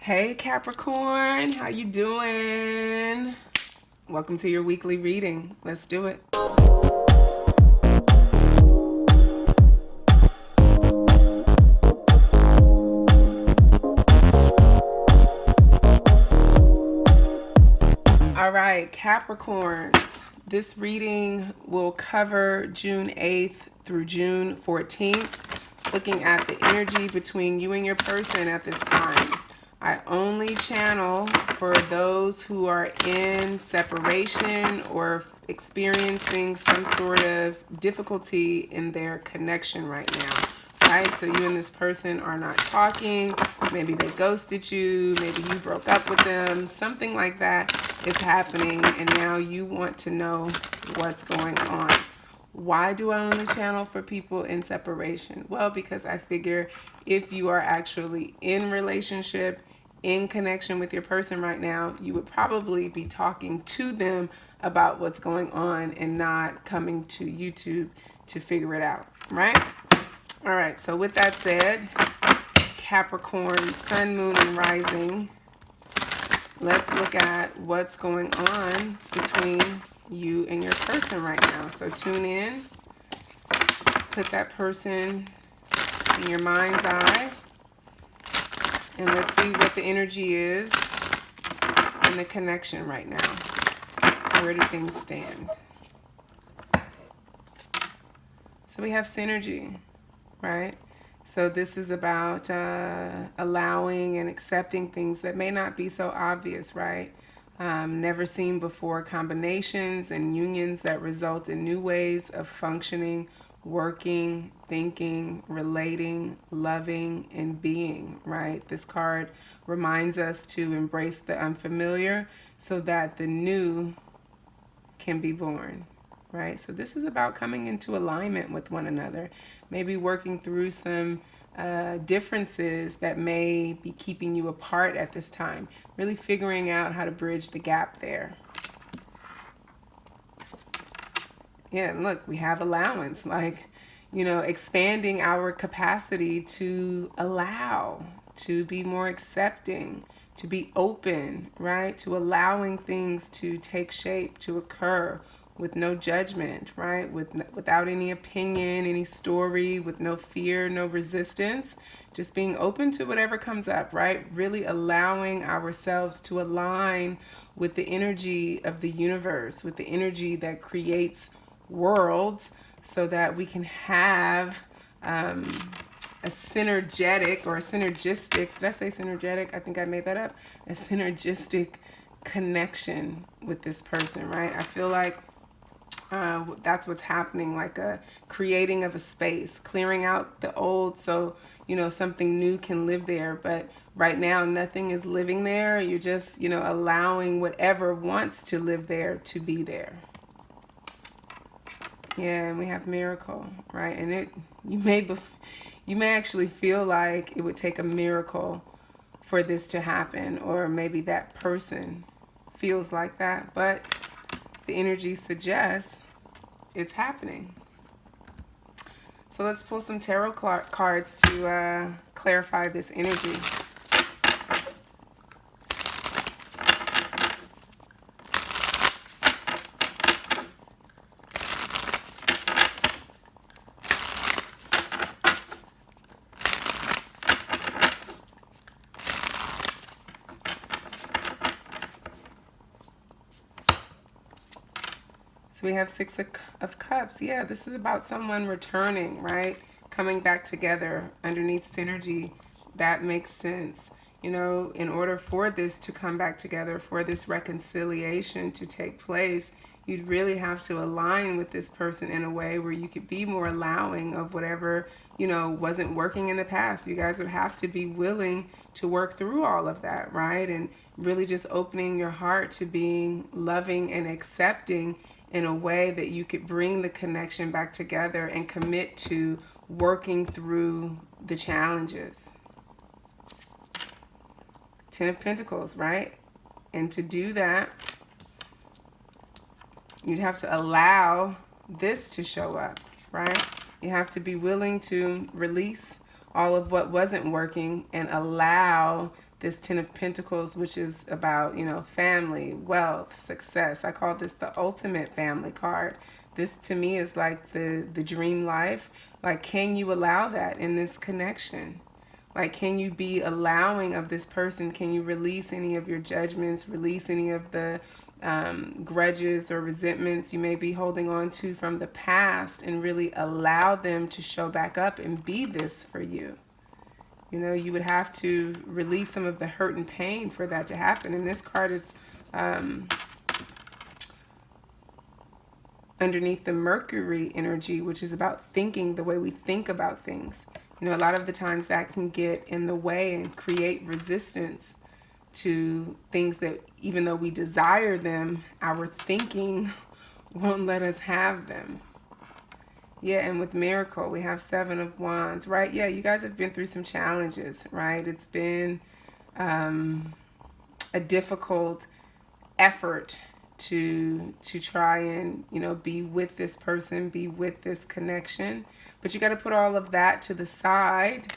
Hey Capricorn, how you doing? Welcome to your weekly reading. Let's do it. All right, Capricorns. This reading will cover June 8th through June 14th, looking at the energy between you and your person at this time. I only channel for those who are in separation or experiencing some sort of difficulty in their connection right now. Right? So you and this person are not talking. Maybe they ghosted you. Maybe you broke up with them. Something like that is happening, and now you want to know what's going on. Why do I only channel for people in separation? Well, because I figure if you are actually in relationship, in connection with your person right now, you would probably be talking to them about what's going on and not coming to YouTube to figure it out, right? All right, so with that said, Capricorn, Sun, Moon, and Rising, let's look at what's going on between you and your person right now. So tune in, put that person in your mind's eye, and let's see what the energy is and the connection right now. Where do things stand? So we have synergy, right? So this is about allowing and accepting things that may not be so obvious, right? Never seen before combinations and unions that result in new ways of functioning, working, thinking, relating, loving, and being, right? This card reminds us to embrace the unfamiliar so that the new can be born, right? So this is about coming into alignment with one another, maybe working through some differences that may be keeping you apart at this time, really figuring out how to bridge the gap there. Yeah, and look, we have allowance, like, expanding our capacity to allow, to be more accepting, to be open, right? To allowing things to take shape, to occur with no judgment, right? Without any opinion, any story, with no fear, no resistance, just being open to whatever comes up, right? Really allowing ourselves to align with the energy of the universe, with the energy that creates worlds, so that we can have a synergetic or a synergistic, did I say synergetic? I think I made that up. A synergistic connection with this person, right? I feel like that's what's happening, like a creating of a space, clearing out the old so, something new can live there. But right now, nothing is living there. You're just, allowing whatever wants to live there to be there. Yeah, and we have miracle, right? And you may actually feel like it would take a miracle for this to happen, or maybe that person feels like that, but the energy suggests it's happening. So let's pull some tarot cards to clarify this energy. So we have Six of Cups. Yeah, this is about someone returning, right? Coming back together underneath synergy. That makes sense. In order for this to come back together, for this reconciliation to take place, you'd really have to align with this person in a way where you could be more allowing of whatever, wasn't working in the past. You guys would have to be willing to work through all of that, right? And really just opening your heart to being loving and accepting in a way that you could bring the connection back together and commit to working through the challenges. Ten of Pentacles, right? And to do that, you'd have to allow this to show up, right? You have to be willing to release all of what wasn't working and allow this Ten of Pentacles, which is about, you know, family, wealth, success. I call this the ultimate family card. This to me is like the dream life. Like, can you allow that in this connection? Like, can you be allowing of this person? Can you release any of your judgments, release any of the grudges or resentments you may be holding on to from the past, and really allow them to show back up and be this for you? You know, you would have to release some of the hurt and pain for that to happen. And this card is underneath the Mercury energy, which is about thinking the way we think about things. You know, a lot of the times that can get in the way and create resistance to things that, even though we desire them, our thinking won't let us have them. Yeah, and with Miracle, we have Seven of Wands, right? Yeah, you guys have been through some challenges, right? It's been a difficult effort to try and, you know, be with this person, be with this connection. But you got to put all of that to the side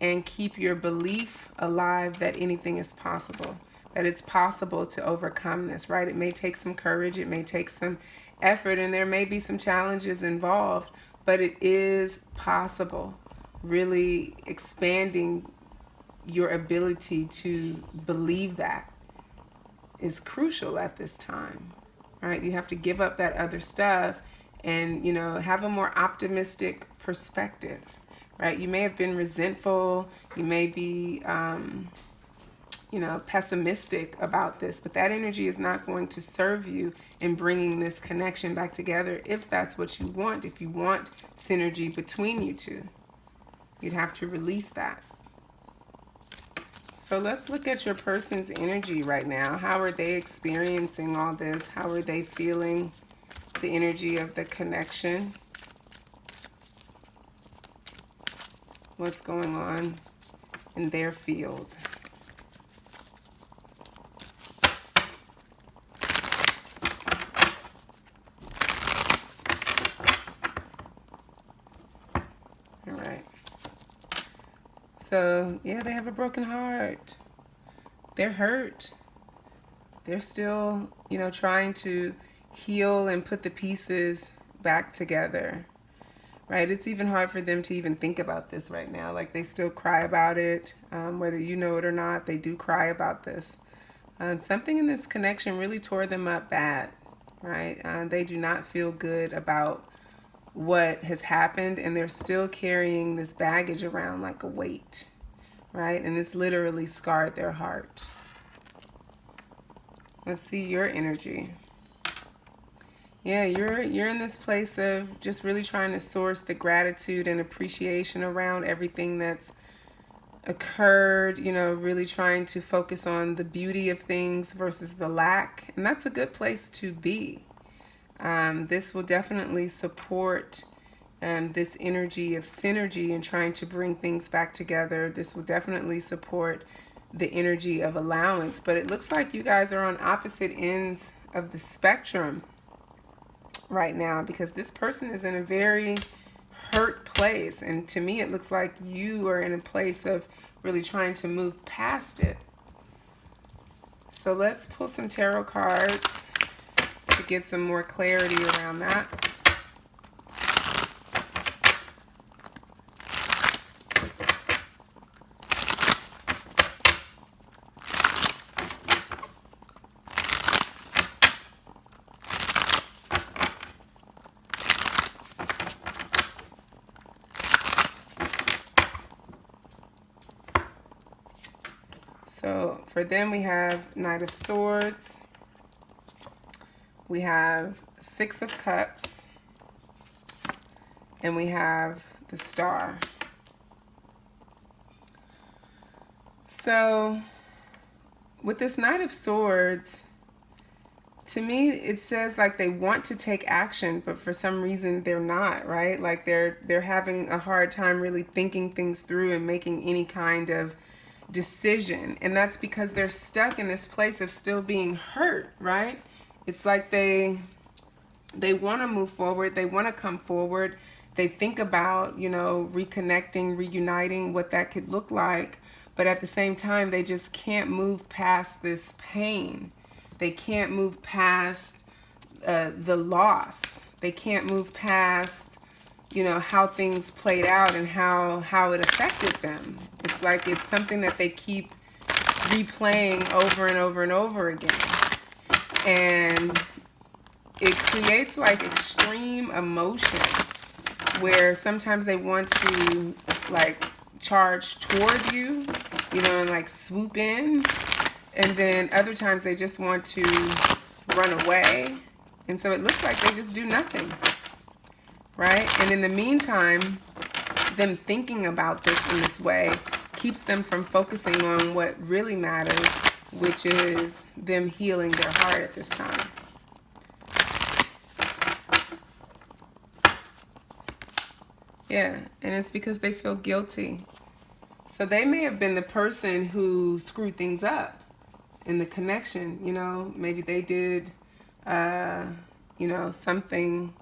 and keep your belief alive that anything is possible, that it's possible to overcome this, right? It may take some courage, it may take some effort, and there may be some challenges involved, but it is possible. Really expanding your ability to believe that is crucial at this time, right? You have to give up that other stuff and, you know, have a more optimistic perspective, right? You may have been resentful, you may be, you know, pessimistic about this, but that energy is not going to serve you in bringing this connection back together if that's what you want. If you want synergy between you two, you'd have to release that. So let's look at your person's energy right now. How are they experiencing all this? How are they feeling the energy of the connection? What's going on in their field? All right. So, yeah, they have a broken heart. They're hurt. They're still, you know, trying to heal and put the pieces back together, right? It's even hard for them to even think about this right now. Like, they still cry about it. Whether you know it or not, they do cry about this. Something in this connection really tore them up bad, right? They do not feel good about what has happened, and they're still carrying this baggage around like a weight, right? And it's literally scarred their heart. Let's see your energy. Yeah, you're in this place of just really trying to source the gratitude and appreciation around everything that's occurred, you know, really trying to focus on the beauty of things versus the lack. And that's a good place to be. This will definitely support this energy of synergy and trying to bring things back together. This will definitely support the energy of allowance. But it looks like you guys are on opposite ends of the spectrum right now, because this person is in a very hurt place. And to me, it looks like you are in a place of really trying to move past it. So let's pull some tarot cards to get some more clarity around that. So for them, we have Knight of Swords. We have Six of Cups. And we have the Star. So with this Knight of Swords, to me, it says like they want to take action, but for some reason they're not, right? Like they're having a hard time really thinking things through and making any kind of decision. And that's because they're stuck in this place of still being hurt, right? It's like they want to move forward. They want to come forward. They think about, you know, reconnecting, reuniting, what that could look like. But at the same time, they just can't move past this pain. They can't move past the loss. They can't move past, you know, how things played out and how it affected them. It's like it's something that they keep replaying over and over and over again. And it creates like extreme emotion where sometimes they want to like charge toward you, you know, and like swoop in. And then other times they just want to run away. And so it looks like they just do nothing, right? And in the meantime, them thinking about this in this way keeps them from focusing on what really matters, which is them healing their heart at this time. Yeah, and it's because they feel guilty. So they may have been the person who screwed things up in the connection, you know, maybe they did, you know, something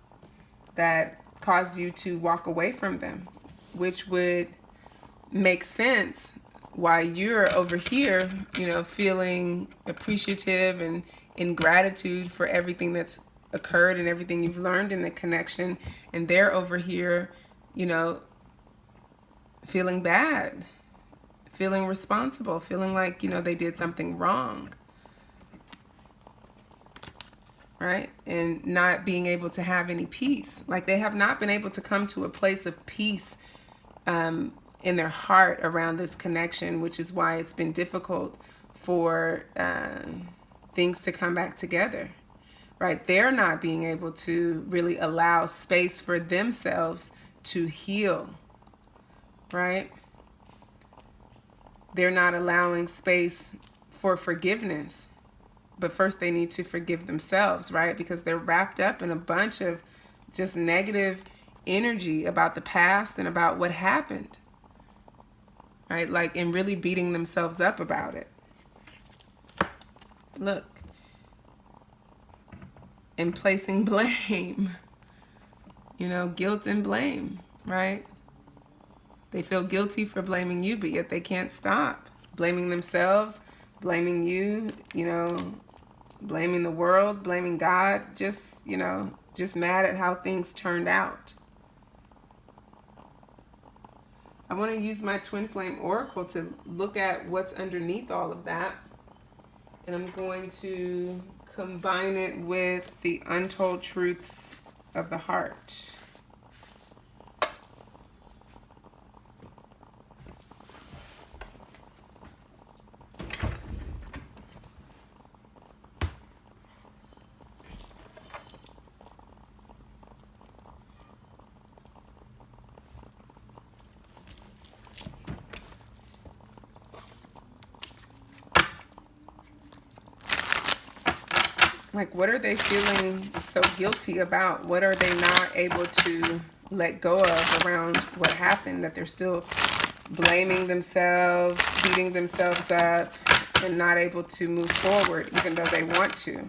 that caused you to walk away from them, which would make sense why you're over here, you know, feeling appreciative and in gratitude for everything that's occurred and everything you've learned in the connection. And they're over here, you know, feeling bad, feeling responsible, feeling like, you know, they did something wrong, right? And not being able to have any peace. Like they have not been able to come to a place of peace in their heart around this connection, which is why it's been difficult for things to come back together, right? They're not being able to really allow space for themselves to heal, right? They're not allowing space for forgiveness. But first they need to forgive themselves, right? Because they're wrapped up in a bunch of just negative energy about the past and about what happened, right? Like, and really beating themselves up about it. Look. And placing blame. You know, guilt and blame, right? They feel guilty for blaming you, but yet they can't stop. Blaming themselves, blaming you, you know, blaming the world, blaming God, just, you know, just mad at how things turned out. I want to use my Twin Flame Oracle to look at what's underneath all of that. And I'm going to combine it with the untold truths of the heart. Like, what are they feeling so guilty about? What are they not able to let go of around what happened, that they're still blaming themselves, beating themselves up, and not able to move forward even though they want to?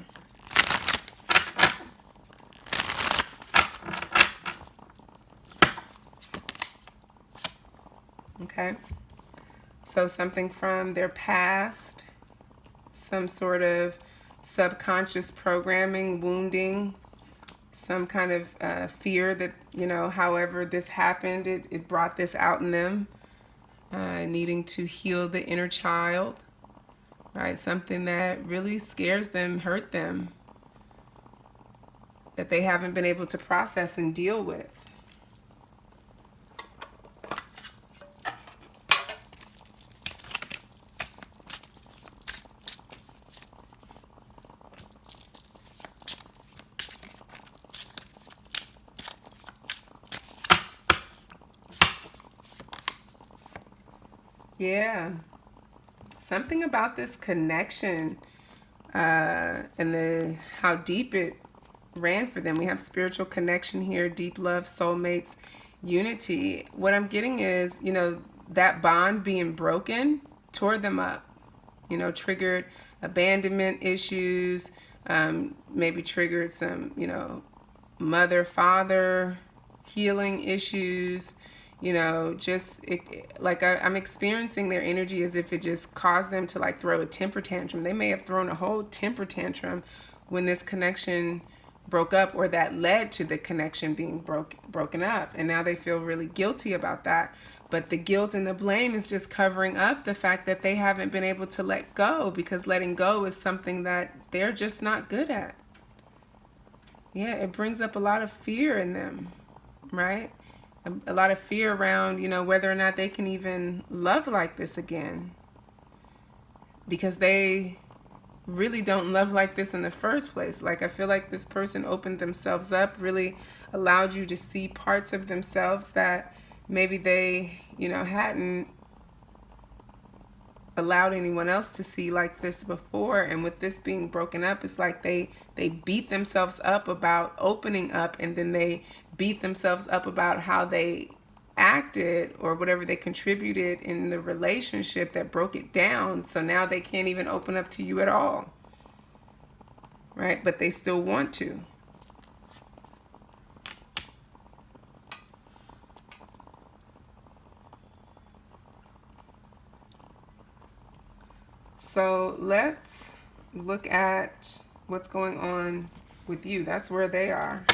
Okay. So something from their past, some sort of subconscious programming, wounding, some kind of fear that, you know, however this happened, it brought this out in them, needing to heal the inner child, right? Something that really scares them, hurt them, that they haven't been able to process and deal with. Yeah, something about this connection and how deep it ran for them. We have spiritual connection here, deep love, soulmates, unity. What I'm getting is, you know, that bond being broken tore them up, you know, triggered abandonment issues, maybe triggered some, you know, mother, father healing issues, you know, like I'm experiencing their energy as if it just caused them to like throw a temper tantrum. They may have thrown a whole temper tantrum when this connection broke up, or that led to the connection being broken up, and now they feel really guilty about that. But the guilt and the blame is just covering up the fact that they haven't been able to let go, because letting go is something that they're just not good at. Yeah, it brings up a lot of fear in them, right? A lot of fear around, you know, whether or not they can even love like this again, because they really don't love like this in the first place. Like, I feel like this person opened themselves up, really allowed you to see parts of themselves that maybe they, you know, hadn't allowed anyone else to see like this before. And with this being broken up, it's like they beat themselves up about opening up, and then they beat themselves up about how they acted or whatever they contributed in the relationship that broke it down. So now they can't even open up to you at all, right? But they still want to. So let's look at what's going on with you. That's where they are.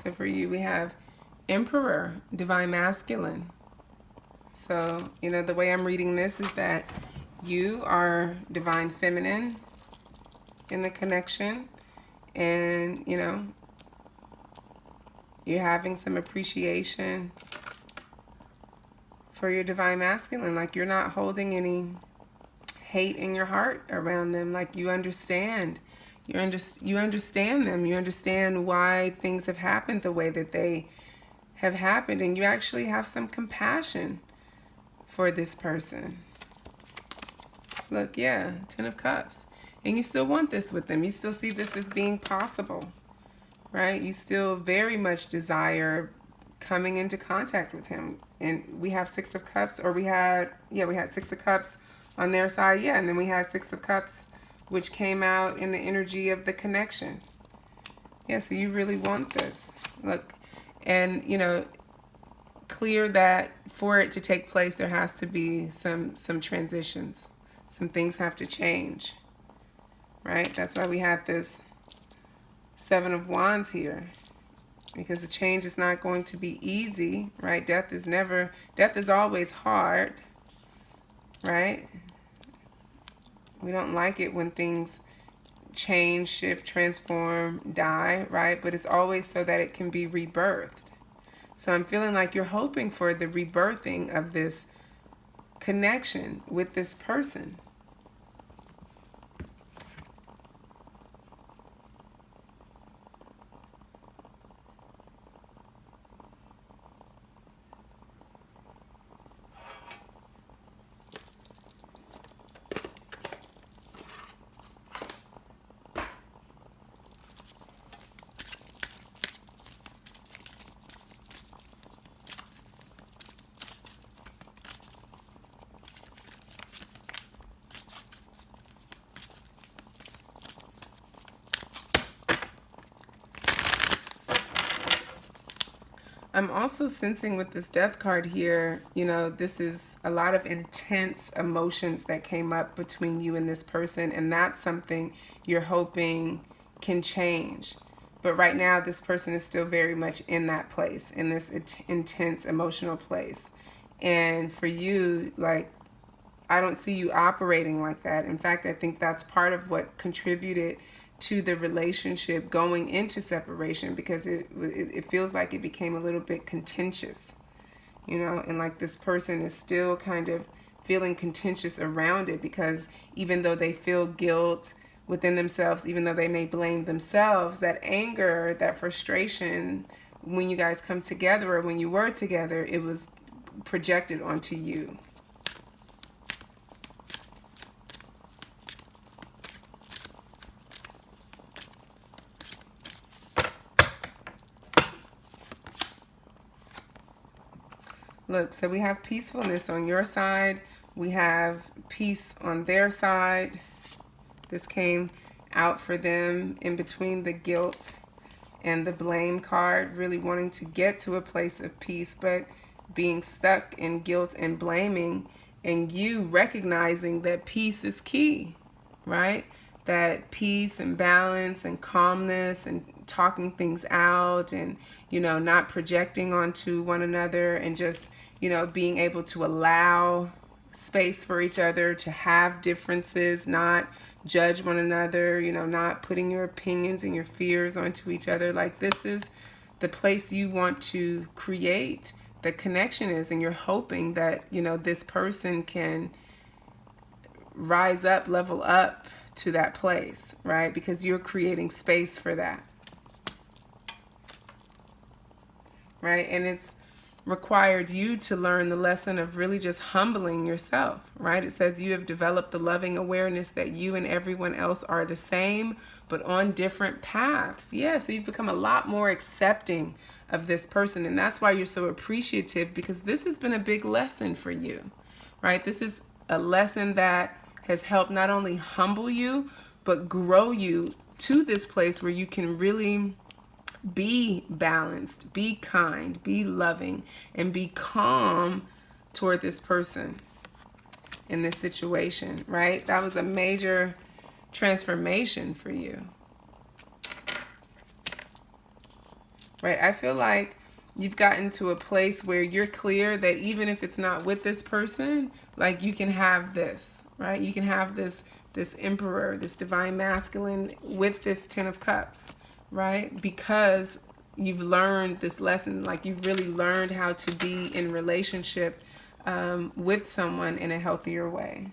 So for you, we have Emperor, Divine Masculine. So, you know, the way I'm reading this is that you are Divine Feminine in the connection, and, you know, you're having some appreciation for your Divine Masculine. Like, you're not holding any hate in your heart around them. Like, you understand. You understand them. You understand why things have happened the way that they have happened, and you actually have some compassion for this person. Look, yeah, 10 of Cups. And you still want this with them. You still see this as being possible, right? You still very much desire coming into contact with him. And we have 6 of Cups, or we had 6 of Cups on their side. Yeah, and then we had 6 of Cups, which came out in the energy of the connection. Yeah, so you really want this. Look, and, you know, clear that for it to take place, there has to be some transitions. Some things have to change, right? That's why we have this 7 of Wands here, because the change is not going to be easy, right? Death is always hard, right? We don't like it when things change, shift, transform, die, right? But it's always so that it can be rebirthed. So I'm feeling like you're hoping for the rebirthing of this connection with this person. I'm also sensing with this Death card here, you know, this is a lot of intense emotions that came up between you and this person, and that's something you're hoping can change. But right now, this person is still very much in that place, in this intense emotional place. And for you, like, I don't see you operating like that. In fact, I think that's part of what contributed to the relationship going into separation, because it feels like it became a little bit contentious, you know, and like this person is still kind of feeling contentious around it, because even though they feel guilt within themselves, even though they may blame themselves, that anger, that frustration, when you guys come together or when you were together, it was projected onto you. Look, so we have peacefulness on your side. We have peace on their side. This came out for them in between the guilt and the blame card, really wanting to get to a place of peace, but being stuck in guilt and blaming, and you recognizing that peace is key, right? That peace and balance and calmness and talking things out and, not projecting onto one another and just, being able to allow space for each other to have differences, not judge one another, not putting your opinions and your fears onto each other. Like, this is the place you want to create the connection is, and you're hoping that, this person can rise up, level up to that place, right? Because you're creating space for that, right? And it's required you to learn the lesson of really just humbling yourself, right? It says you have developed the loving awareness that you and everyone else are the same, but on different paths. Yeah, so you've become a lot more accepting of this person. And that's why you're so appreciative, because this has been a big lesson for you, right? This is a lesson that has helped not only humble you, but grow you to this place where you can really be balanced, be kind, be loving, and be calm toward this person in this situation, right? That was a major transformation for you, right? I feel like you've gotten to a place where you're clear that even if it's not with this person, like, you can have this, right? You can have this emperor, this divine masculine with this 10 of cups, right? Because you've learned this lesson, like, you've really learned how to be in relationship with someone in a healthier way.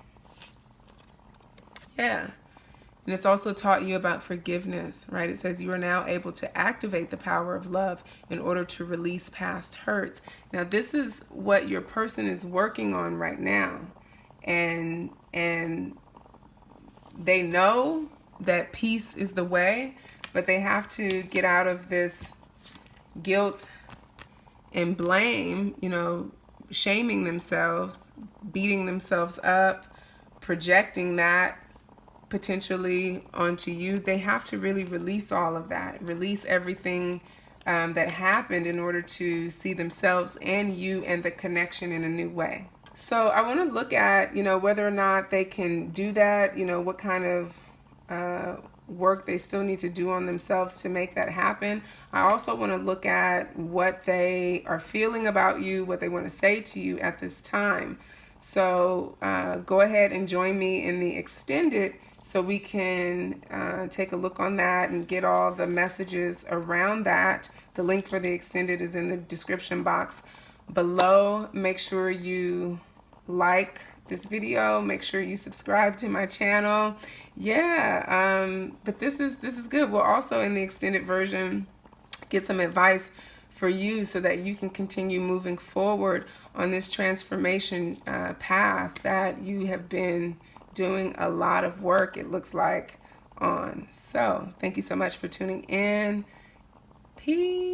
Yeah. And it's also taught you about forgiveness, right? It says you are now able to activate the power of love in order to release past hurts. Now, this is what your person is working on right now. And they know that peace is the way, but they have to get out of this guilt and blame, shaming themselves, beating themselves up, projecting that potentially onto you. They have to really release all of that, release everything that happened in order to see themselves and you and the connection in a new way. So I want to look at, whether or not they can do that, what kind of work they still need to do on themselves to make that happen. I also want to look at what they are feeling about you, what they want to say to you at this time. So go ahead and join me in the extended so we can take a look on that and get all the messages around that. The link for the extended is in the description box below. Make sure you like this video, make sure you subscribe to my channel. But this is good. We'll also, in the extended version, get some advice for you so that you can continue moving forward on this transformation path that you have been doing a lot of work, it looks like, on. So thank you so much for tuning in. Peace.